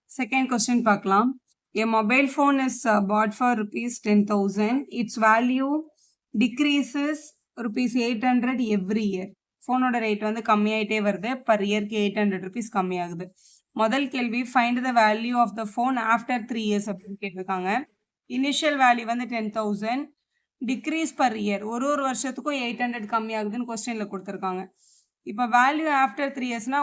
Second question பார்க்கலாம். A mobile phone is bought for rupees 10,000. Its value decreases rupees 800 every year. ஃபோனோட rate வந்து கம்மியாயிட்டே வருது. per இயர்க்கு 800 rupees கம்மியாகுது. முதல் கேள்வி find the value of the phone after 3 years அப்படின்னு கேட்டிருக்காங்க. இனிஷியல் வேல்யூ வந்து 10,000. டிக்ரீஸ் per year ஒரு வருஷத்துக்கும் 800 கம்மியாகுதுன்னு கொஸ்டின்ல கொடுத்துருக்காங்க. இப்போ வேல்யூ ஆஃப்டர் 3 இயர்ஸ்னா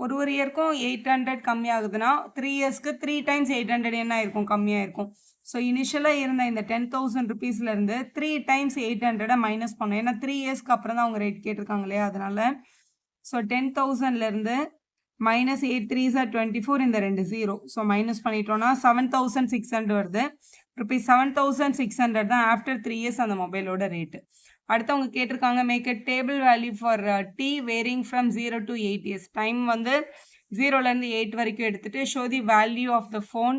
ஒரு இயர்க்கும் 800 கம்மியாகுதுன்னா 3 இயர்ஸ்க்கு 3 டைம்ஸ் 800 என்ன இருக்கும் கம்மியாக இருக்கும். ஸோ இனிஷியலாக இருந்த இந்த 10,000 ருபீஸ்லேருந்து 3 டைம்ஸ் 800 மைனஸ் பண்ணோம். ஏன்னா 3 இயர்ஸ்க்கு அப்புறம் தான் அவங்க ரேட் கேட்டிருக்காங்க இல்லையா, அதனால ஸோ 10,000லேருந்து minus 8 3s are 24 இந்த ரெண்டு 0. ஸோ மைனஸ் பண்ணிட்டோம்னா 7,600 வருது. ருபீஸ் 7,600 தான் ஆஃப்டர் 3 இயர்ஸ் அந்த மொபைலோட ரேட்டு. அடுத்தவங்க கேட்டிருக்காங்க make a table value for t varying from 0 to 8 years. Time வந்து 0லேருந்து 8 வரைக்கும் எடுத்துட்டு show the value of the phone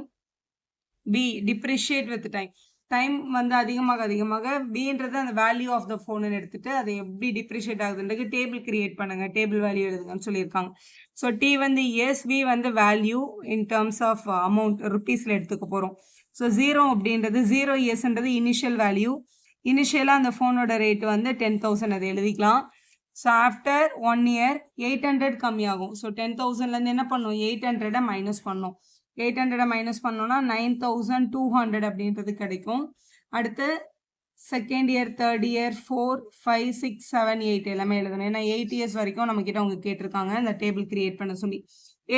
be depreciate with time. Time வந்து அதிகமாக பின்றது அந்த வேல்யூ ஆஃப் த ஃபோன்னு எடுத்துட்டு அதை எப்படி டிப்ரிஷியேட் ஆகுதுன்றது டேபிள் கிரியேட் பண்ணுங்க, டேபிள் வேல்யூ எழுதுங்கன்னு சொல்லியிருக்காங்க. ஸோ டி வந்து இயர்ஸ், வி வந்து value in terms of amount ருப்பீஸில் எடுத்துக்க போகிறோம். ஸோ 0 அப்படின்றது 0 இயர்ஸ்ன்றது இனிஷியல் வேல்யூ. இனிஷியலாக அந்த ஃபோனோட ரேட் வந்து 10,000 அதை எழுதிக்கலாம். ஸோ ஆஃப்டர் 1 year 800 கம்மியாகும். ஸோ 10,000லேருந்து என்ன பண்ணும் 800 மைனஸ் பண்ணோம். 800 மைனஸ் பண்ணோம்னா 9,200 அப்படின்றது கிடைக்கும். அடுத்து செகண்ட் இயர், தேர்ட் இயர், 4 5 6 7 8 எல்லாமே எழுதணும். ஏன்னா 8 இயர்ஸ் வரைக்கும் நம்ம கிட்ட அவங்க கேட்டிருக்காங்க இந்த டேபிள் கிரியேட் பண்ண சொல்லி.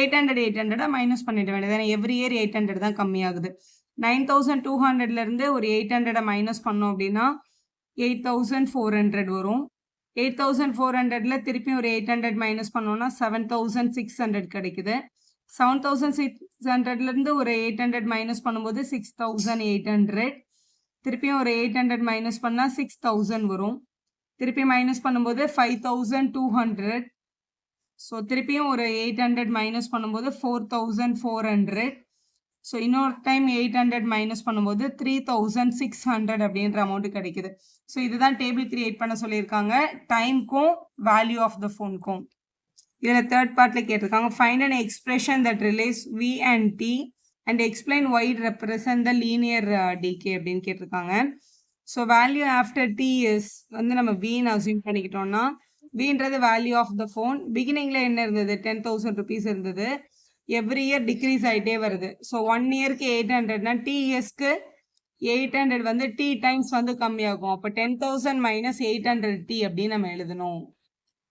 800 மைனஸ் பண்ணிட வேண்டியது. ஏன்னா எவ்ரி இயர் 800 தான் கம்மியாகுது. 9,200லேருந்து ஒரு 800 மைனஸ் பண்ணோம் அப்படின்னா 8,400 வரும். 8,400ல திருப்பி ஒரு 800 மைனஸ் பண்ணோம்னா 7,600 கிடைக்குது. 7,600லேருந்து ஒரு 800 மைனஸ் பண்ணும்போது 6,800. திருப்பியும் ஒரு 800 மைனஸ் பண்ணால் 6,000 வரும். திருப்பி மைனஸ் பண்ணும்போது 5,200. ஸோ திருப்பியும் ஒரு 800 மைனஸ் பண்ணும்போது 4,400. ஸோ இன்னொரு டைம் 800 மைனஸ் பண்ணும்போது 3,600 அப்படின்ற அமௌண்ட் கிடைக்குது. ஸோ இதுதான் டேபிள் கிரியேட் பண்ண சொல்லியிருக்காங்க டைம்க்கும் வேல்யூ ஆஃப் த ஃபோனுக்கும். இதில் தேர்ட் பார்ட்டில் கேட்டிருக்காங்க find an expression that relates V and T and explain why it represent the linear decay அப்படின்னு கேட்டிருக்காங்க. So value after T is வந்து நம்ம வின்னு அசியூம் பண்ணிக்கிட்டோம்னா வின்றது வேல்யூ ஆஃப் த ஃபோன். பிகினிங்கில் என்ன இருந்தது 10,000 ருபீஸ் இருந்தது. எவ்ரி இயர் டிக்ரீஸ் ஆகிட்டே வருது. ஸோ 1 இயர்க்கு 800னா டி இயர்ஸ்க்கு 800 வந்து டி டைம்ஸ் வந்து கம்மியாகும். அப்போ 10,000 மைனஸ் 800 டி அப்படின்னு நம்ம எழுதணும்.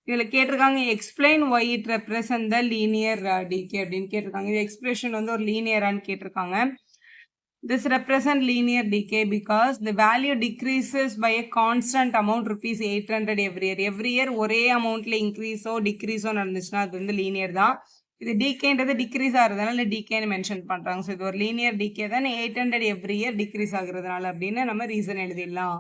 இதில் கேட்டிருக்காங்க explain why it represent the linear decay அப்படின்னு கேட்டிருக்காங்க. இது எக்ஸ்பிரஷன் வந்து ஒரு லீனியரான்னு கேட்டிருக்காங்க. This represent linear decay because the value decreases by a constant amount rupees 800 every year ஒரே அமௌண்ட்ல இன்க்ரீஸோ டிக்ரீஸோ நடந்துச்சுன்னா அது வந்து லீனியர் தான். இது டிகேன்றது டிக்ரீஸ் ஆகிறதுனால டிகேன்னு மென்ஷன் பண்ணுறாங்க. ஸோ இது ஒரு லீனியர் டிகே தான் 800 எவ்ரி இயர் டிக்ரீஸ் ஆகுறதுனால அப்படின்னு நம்ம ரீசன் எழுதிடலாம்.